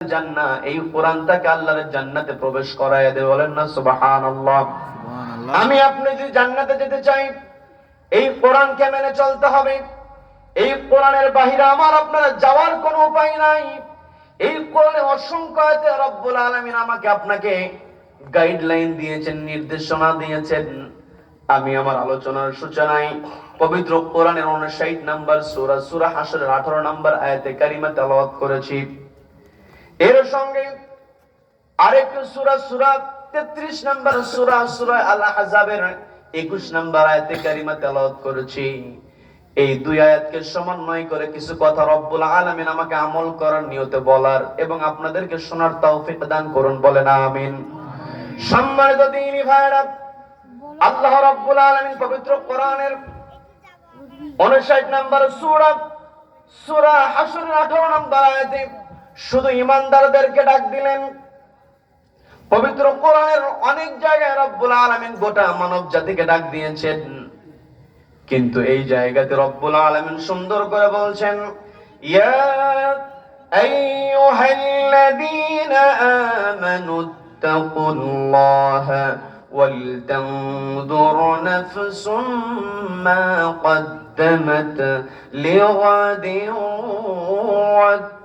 জান্নাহ, এই কোরআনটাকে আল্লাহর জান্নাতে প্রবেশ করায় দেবে। বলেন না সুবহানাল্লাহ। আমি আপনি যদি জান্নাতে যেতে চাই, এই কোরআনকে মেনে চলতে হবে। এই কোরআনের বাহিরে আমার আপনার যাওয়ার কোনো উপায় নাই। এই কোরআনে অসংখ্য আয়াতে রব্বুল আলামিন আমাকে আপনাকে গাইডলাইন দিয়েছেন, নির্দেশনা দিয়েছেন। আমি আমার আলোচনার সূচনায় পবিত্র কোরআনের 59 নম্বর সূরা হাশরের 18 নম্বর আয়াতে কারিমা তেলাওয়াত করেছি। এর সঙ্গে আরেকটি সূরা 33 নম্বর সূরা আল আহজাবের 21 নম্বর আয়াতে কারিমা তেলাওয়াত করেছি। এই দুই আয়াতকে সমন্বয় করে কিছু কথা রব্বুল আলামিন আমাকে আমল করার নিয়তে বলার এবং আপনাদেরকে শোনার তৌফিক দান করুন। বলেন আমিন। সম্মানিত দ্বীনী ভাইরা, আল্লাহ রাব্বুল আলামিন পবিত্র কোরআনের 59 নম্বর সূরা হাশরের 18 নম্বর আয়াতে শুধু ঈমানদারদেরকে ডাক দিলেন। পবিত্র কোরআনের অনেক জায়গায় রব্বুল আলামিন গোটা মানব জাতিকে ডাক দিয়েছেন, কিন্তু এই জায়গাতে রব্বুল আলামিন সুন্দর করে বলছেন, ইয়া আইয়ুহাল্লাযীনা আমানুত্তাকুল্লাহা ওয়াল তানজুর নাফসুম মা কদ্দামাত লিগাদিন ওয়াত্তাকুল্লাহ।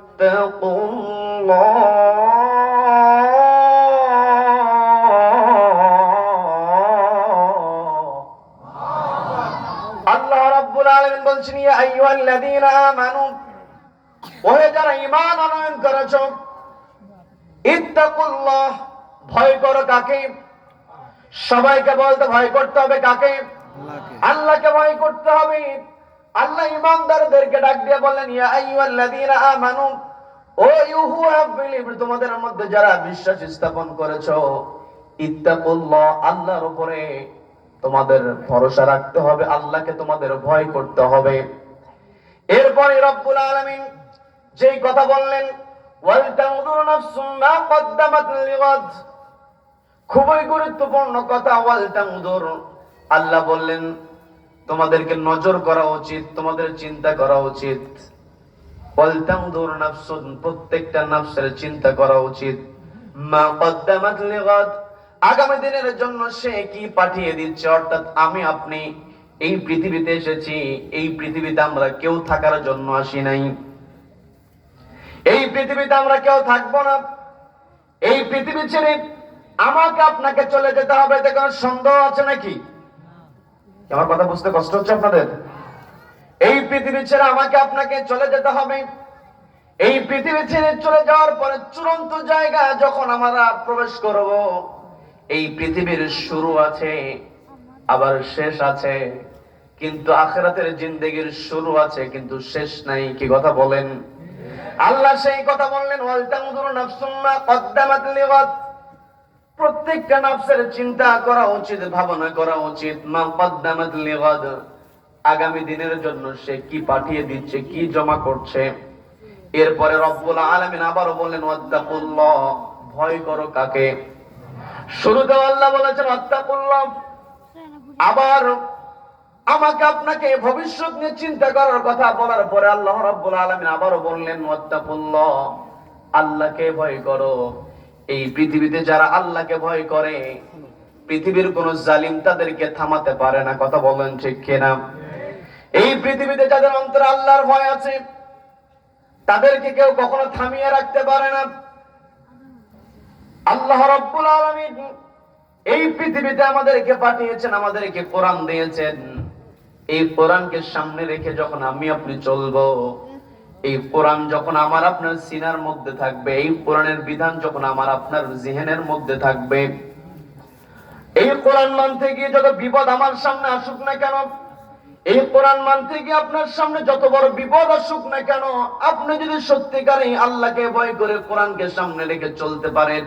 আল্লাহ রাব্বুল আলামিন বলছেন, ইয়া আইয়ুহাল্লাযীনা আমানু, ওহে যারা ঈমান আনয়ন করেছো, ইত্তাকুল্লাহ, ভয় করো। কাকে? সবাইকে বলতে ভয় করতে হবে কাকে? আল্লাহকে ভয় করতে হবে। আল্লাহ ঈমানদারদেরকে ডাক দিয়ে বলেন, ইয়া আইয়ুহাল্লাযীনা আমানু, ও ইউ হু হ্যাভ বিলিভড, তোমাদের মধ্যে যারা বিশ্বাস স্থাপন করেছো, ইত্তাকুল্লাহ, আল্লাহর উপরে তোমাদের ভরসা রাখতে হবে, আল্লাহকে তোমাদের ভয় করতে হবে। এরপরে রব্বুল আলামিন যেই কথা বললেন, ওয়াল তানজুর নাফসুম মা কদ্দামাত লিগাদ, খুবই গুরুত্বপূর্ণ কথা। ওয়াল তানজুর, আল্লাহ বললেন তোমাদেরকে নজর করা উচিত, তোমাদের চিন্তা করা উচিত। ওয়াল তানজুর নাফসুন, প্রত্যেকটা নফসের চিন্তা করা উচিত। মা কদ্দামাত লিগাদ, আগামী দিনের জন্য সে কি পাঠিয়ে দিচ্ছে। অর্থাৎ আমি আপনি এই পৃথিবীতে এসেছি, এই পৃথিবীতে আমরা কেউ থাকার জন্য আসি নাই। এই পৃথিবীতে আমরা কেউ থাকবো না। এই পৃথিবী ছেড়ে আমাকে আপনাকে চলে যেতে হবে, এতে কোনো সন্দেহ আছে নাকি? আমার কথা বুঝতে কষ্ট হচ্ছে আপনাদের? এই পৃথিবী ছেড়ে আমাকে আপনাকে চলে যেতে হবে। এই পৃথিবী ছেড়ে চলে যাওয়ার পরে চূড়ান্ত জায়গা যখন আমরা প্রবেশ করব, এই পৃথিবীর শুরু আছে আবার শেষ আছে, কিন্তু আখিরাতের জিন্দেগির শুরু আছে কিন্তু শেষ নাই। কি কথা বলেন? আল্লাহ সেই কথা বললেন, ওয়াল তানজুর নাফসুম মা কদ্দামাত লিগাদ, প্রত্যেকটা নফসের চিন্তা করা উচিত, ভাবনা করা উচিত। মা কদ্দামাত লিগাদ, আগামী দিনের জন্য সে কি পাঠিয়ে দিচ্ছে, কি জমা করছে। এরপরে রব্বুল আলামিন আবারও বললেন, ওয়াত্তাকুল্লাহ, ভয় করো কাকে? শুরুতে আল্লাহ বলেছেন ওয়াত্তাকুল্লাহ, আবার আমাকে আপনাকে ভবিষ্যৎ নিয়ে চিন্তা করার কথা বলার পরে আল্লাহ রাব্বুল আলামিন আবারও বললেন ওয়াত্তাকুল্লাহ, আল্লাহকে ভয় করো। এই পৃথিবীতে যারা আল্লাহকে ভয় করে, পৃথিবীর কোন জালিম তাদেরকে থামাতে পারে না। কথা বলেন ঠিক কিনা? এই পৃথিবীতে যাদের অন্তরে আল্লাহর ভয় আছে, তাদেরকে কেউ কখনো থামিয়ে রাখতে পারে না। আল্লাহ রাব্বুল আলামিন এই পৃথিবীতে আমাদেরকে পাঠিয়েছেন, আমাদেরকে কোরআন দিয়েছেন। এই কোরআনকে সামনে রেখে যখন আমি আপনি চলবো, এই কোরআন যখন আমার আপনার সিনার মধ্যে থাকবে, এই কোরআনের বিধান যখন আমার আপনার জিহনের মধ্যে থাকবে, এই কোরআন মানতে গিয়ে যত বিপদ আমার সামনে আসুক না কেন, এই কোরআন মানতে গিয়ে আপনার সামনে যত বড় বিপদ আসুক না কেন, আপনি যদি সত্যিকারে আল্লাহকে ভয় করে কোরআনকে সামনে রেখে চলতে পারেন,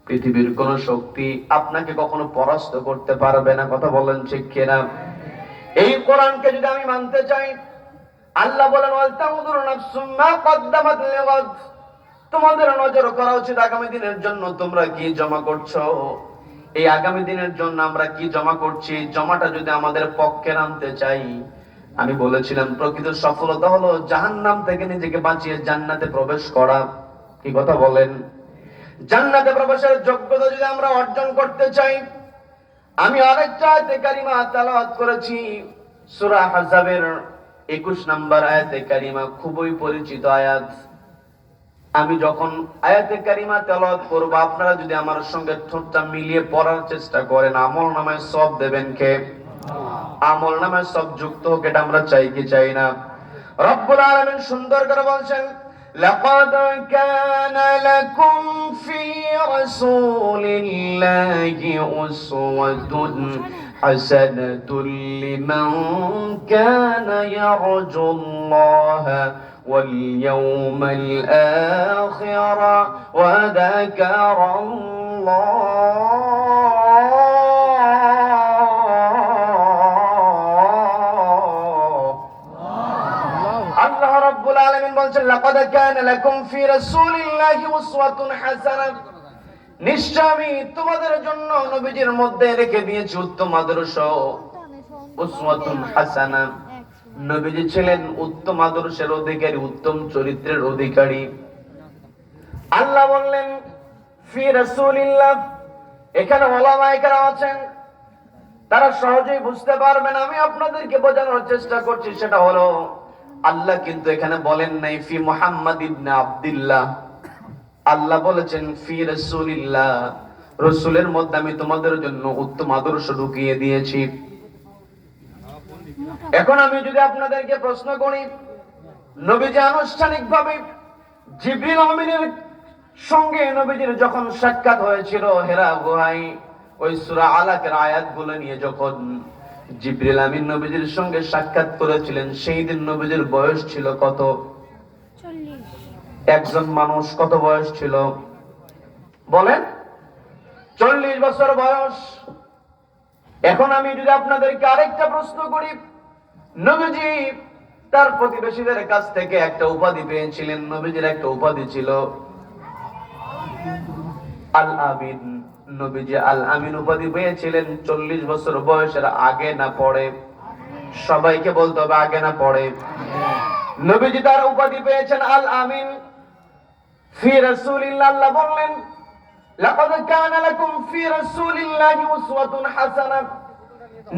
পৃথিবীর কোন শক্তি আপনাকে কখনো পরাস্ত করতে পারবে না। কথা বলেন ঠিক কিনা? এই কোরআনকে যদি আমি মানতে চাই, আল্লাহ বলেন ওয়াল তানজুর নাফসুম মা কদ্দামাত লিগাদ, তোমাদের নজর করা উচিত আগামী দিনের জন্য তোমরা কি জমা করছো। এই আগামী দিনের জন্য আমরা কি জমা করছি, জমাটা যদি আমাদের পক্ষে আনতে চাই, আমি বলেছিলাম প্রকৃত সফলতা হলো জাহান্নাম থেকে নিজেকে বাঁচিয়ে জান্নাতে প্রবেশ করা। কি কথা বলেন? জান্নাতে প্রবেশের যোগ্যতা যদি আমরা অর্জন করতে চাই, আমি আরেকটা আয়াতে কারিমা তেলাওয়াত করেছি, সূরা আহজাবের 21 নম্বর আয়াতে কারিমা, খুবই পরিচিত আয়াত। আমি যখন আয়াতে কারিমা তেলাওয়াত করব, আপনারা যদি আমার সঙ্গে ঠোঁটটা মিলিয়ে পড়ার চেষ্টা করেন, আমলনামায় সওয়াব দেবেন কে? আমলনামায় সওয়াব যুক্ত হোক, এটা আমরা চাই কি চাই না? রব্বুল আলামিন সুন্দর করে বলছেন, لقد كان لكم في رسول الله أسوة حسنة لمن كان يرجو الله واليوم الآخر وذكر الله বলছেন, লাকাদ কানা লাকুম ফি রাসূলিল্লাহি উসওয়াতুন হাসানাহ, নিশ্চয় আমি তোমাদের জন্য নবীজির মধ্যে রেখে দিয়েছি উত্তম আদর্শ। উসওয়াতুন হাসানাহ, নবীজি ছিলেন উত্তম আদর্শের অধিকারী, উত্তম চরিত্রের অধিকারী। আল্লাহ বললেন ফি রাসূলিল্লাহ, এখানে উলামায়ে কেরাম আছেন, তারা সহজেই বুঝতে পারবেন। আমি আপনাদেরকে বোঝানোর চেষ্টা করছি, সেটা হলো আল্লাহ কিন্তু এখানে বলেন নাই ফি মুহাম্মদ ইবনে আব্দুল্লাহ, আল্লাহ বলেছেন ফি রাসূলিল্লাহ, রাসূলের মধ্যে আমি তোমাদের জন্য উত্তম আদর্শ ঢুকিয়ে দিয়েছি। এখন আমি যদি আপনাদেরকে প্রশ্ন করি, নবীজি আনুষ্ঠানিকভাবে জিবরিল আমিনের সঙ্গে নবীজির যখন সাক্ষাৎ হয়েছিল হেরা গুহায়, ওই সূরা আলাকের আয়াতগুলো নিয়ে যখন জিবরিল আমিন নবীজির সঙ্গে সাক্ষাৎ করেছিলেন, সেই দিন নবীজির বয়স ছিল কত? 40। একজন মানুষ কত বয়স ছিল বলেন? 40 বছর বয়স। এখন আমি যদি আপনাদেরকে আরেকটা প্রশ্ন করি, নবীজি তার প্রতিবেশীদের কাছ থেকে একটা উপাধি পেয়েছিলেন। নবীজির একটা উপাধি ছিল আল আমিন। নবীজি আল আমিন উপাধি পেয়েছিলেন 40 বছর বয়সের আগে না পরে? সবাইকে বলতে হবে আগে না পরে? নবীজি তার উপাধি পেয়েছেন আল আমিন ফি রাসূলিল্লাহ। আল্লাহ বললেন লাকাদ কানা লাকুম ফি রাসূলিল্লাহি উসওয়াতুন হাসানাহ,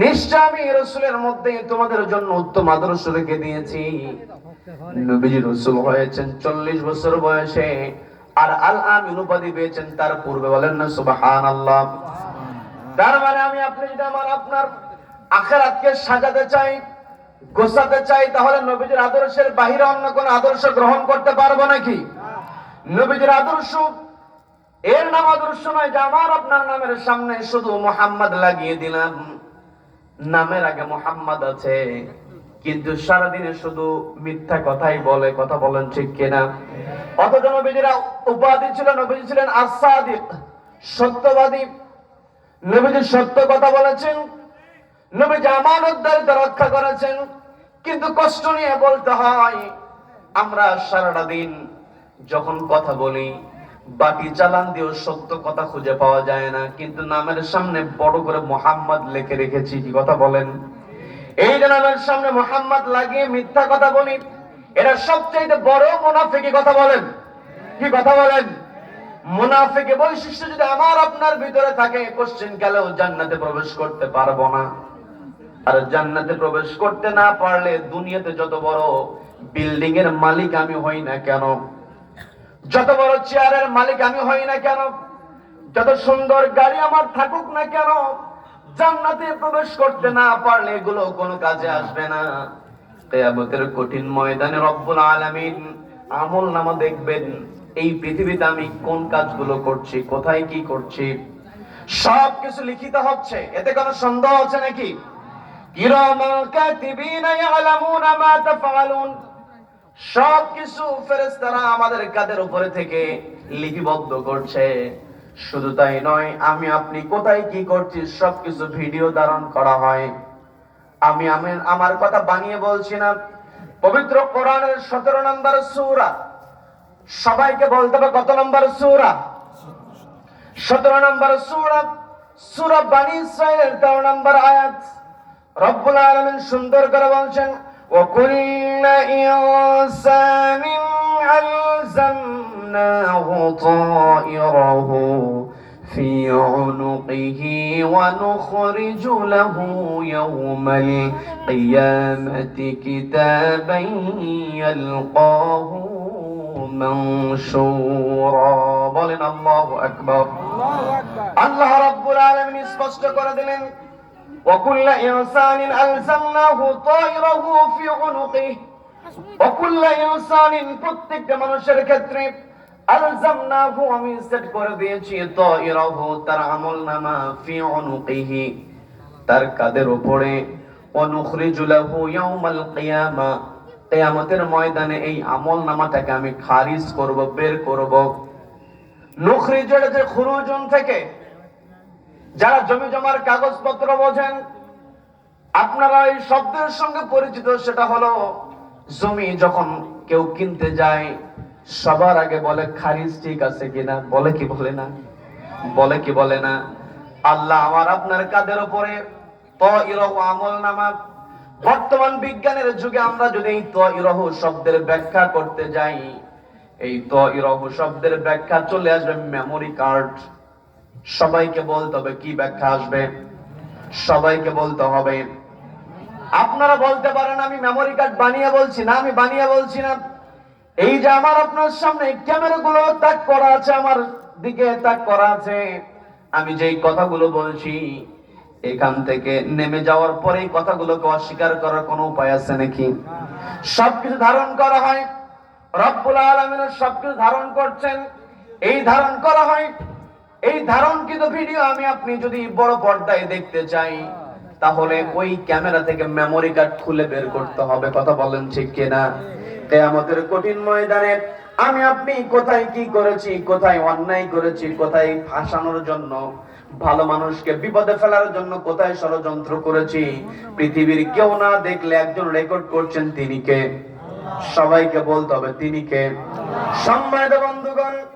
নিশ্চয় আমি রাসূলের মধ্যে তোমাদের জন্য উত্তম আদর্শ রেখে দিয়েছি। নবীজি রাসূল হয়েছেন 40 বছর বয়সে, আর আল আমিন উপাধি পেয়েছেন তার পূর্বে। বলেন না সুবহানাল্লাহ। তার মানে আমি আপনি যদি আপনার আখিরাতকে সাজাতে চাই, গোছাতে চাই, তাহলে নবীজির আদর্শের বাহিরে অন্য কোন আদর্শ গ্রহণ করতে পারবো নাকি? নবীজির আদর্শ, এর নাম আদর্শ নয় যে আমার আপনার নামের সামনে শুধু মুহাম্মদ লাগিয়ে দিলাম। নামের আগে মুহাম্মদ আছে, কিন্তু সারাদিনে শুধু মিথ্যা কথাই বলে। কথা বলেন ঠিক কিনা? অথচ নবীজির উপাধি ছিল, নবীজি ছিলেন as-সাদিক, সত্যবাদী। নবীজি সত্য কথা বলেছেন, নবীজি আমানতদারিতা রক্ষা করেছেন। কিন্তু কষ্ট নিয়ে বলতে হয়, আমরা সারাটা দিন যখন কথা বলি, বাকি চালান দিয়েও সত্য কথা খুঁজে পাওয়া যায় না, কিন্তু নামের সামনে বড় করে মুহাম্মদ লিখে রেখেছি। কি কথা বলেন? এই যে নামের সামনে মুহাম্মদ লাগিয়ে মিথ্যা কথা বলি, এরা সবচেয়ে বড় মুনাফিকি। কথা বলেন? কি কথা বলেন? মুনাফিকি বৈশিষ্ট্য যদি আমার আপনার ভিতরে থাকে, কোশ্চেন কালেও জান্নাতে প্রবেশ করতে পারবো না। আর জান্নাতে প্রবেশ করতে না পারলে দুনিয়াতে যত বড় বিল্ডিং এর মালিক আমি হই না কেন, যত বড় চেয়ারের মালিক আমি হই না কেন, যত সুন্দর গাড়ি আমার থাকুক না কেন, জান্নাতে প্রবেশ করতে না পারলে এগুলো কোনো কাজে আসবে না। কিয়ামতের কঠিন ময়দানে রব্বুল আলামিন আমলনামা দেখবেন, এই পৃথিবীতে আমি কোন কাজগুলো করছি, কোথায় কি করছি, সবকিছু লিখিত হচ্ছে। এতে কোনো সন্দেহ আছে নাকি? কিরামান কাতিবিনা ইয়ালামুনা মা তাফআলুন, সবকিছু ফেরেশতারা আমাদের কাঁধের উপরে থেকে লিপিবদ্ধ করছে। শুধু তাই নয়, আমি আপনি কোথায় কি করছি সবকিছু ভিডিও ধারণ করা হয়। আমি আমার কথা বানিয়ে বলছি না। পবিত্র কোরআনের 17 নম্বর সূরা, সবাইকে বলতে হবে কত নম্বর সূরা? 17 নম্বর সূরা, সূরা বনী ইসরাঈলের 13 নম্বর আয়াত। রব্বুল আলামিন সুন্দর করে বলছেন, ওয়া কুল্লু ইনসানিন আলজামনাহু ألزمناه طائره في عنقه ونخرج له يوم القيامة كتابا يلقاه منشورا বলেন আল্লাহু আকবার আল্লাহ রাব্বুল আলামিন স্পষ্ট করে দিলেন وكل إنسان ألزمناه طائره في عنقه وكل إنسان প্রত্যেকটা মানুষের ক্ষেত্রে আলজামনাহু আমি সেট করে দিয়েছি তাইরাহু তার আমলনামা ফি উনুকিহি তার কাদের উপরে অনুখরিজু লাহু ইয়াউমাল কিয়ামা কিয়ামতের ময়দানে এই আমলনামাটাকে আমি খারিজ করব বের করব নুখরিজের যে খুরুজুন থেকে যারা জমি জমার কাগজপত্র বোঝেন আপনারা এই শব্দের সঙ্গে পরিচিত সেটা হলো জমি যখন কেউ কিনতে যায় সবার আগে বলে খারিজ ঠিক আছে কিনা বলে কি বলে না বলে কি বলে না আল্লাহ আমার আপনার কাদের উপরে তাইরাহু আমলনামা বর্তমান বিজ্ঞানের যুগে আমরা যদি এই তাইরাহু শব্দের ব্যাখ্যা করতে যাই এই তাইরাহু শব্দের ব্যাখ্যা চলে আসবে মেমরি কার্ড সবাইকে বলতে হবে কি ব্যাখ্যা আসবে সবাইকে বলতে হবে আপনারা বলতে পারেন আমি মেমরি কার্ড বানিয়ে বলছি না আমি বানিয়ে বলছি না এই যে আমার আপনার সামনে ক্যামেরাগুলো তাক করা আছে আমার দিকে তাক করা আছে আমি যেই কথাগুলো বলছি এখান থেকে নেমে যাওয়ার পরে এই কথাগুলোকে অস্বীকার করার কোনো উপায় আছে নাকি সবকিছু ধারণ করা হয় রব্বুল আলামিন সবকিছু ধারণ করছেন এই ধারণ করা হয় এই ধারণকৃত ভিডিও আমি আপনি যদি বড় পর্দায় দেখতে চাই তাহলে ওই ক্যামেরা থেকে মেমরি কার্ড খুলে বের করতে হবে কথা বলেন ঠিক কিনা কিয়ামতের কঠিন ময়দানে আমি আপনি কোথায় কি করেছি কোথায় অন্যায় করেছি কোথায় ফাঁসানোর জন্য ভালো মানুষকে বিপদে ফেলার জন্য কোথায় ষড়যন্ত্র করেছি পৃথিবীর কেউ না দেখলে একজন রেকর্ড করছেন তিনি কে সবাইকে বলতে হবে তিনি কে সম্মানিত বন্ধুগণ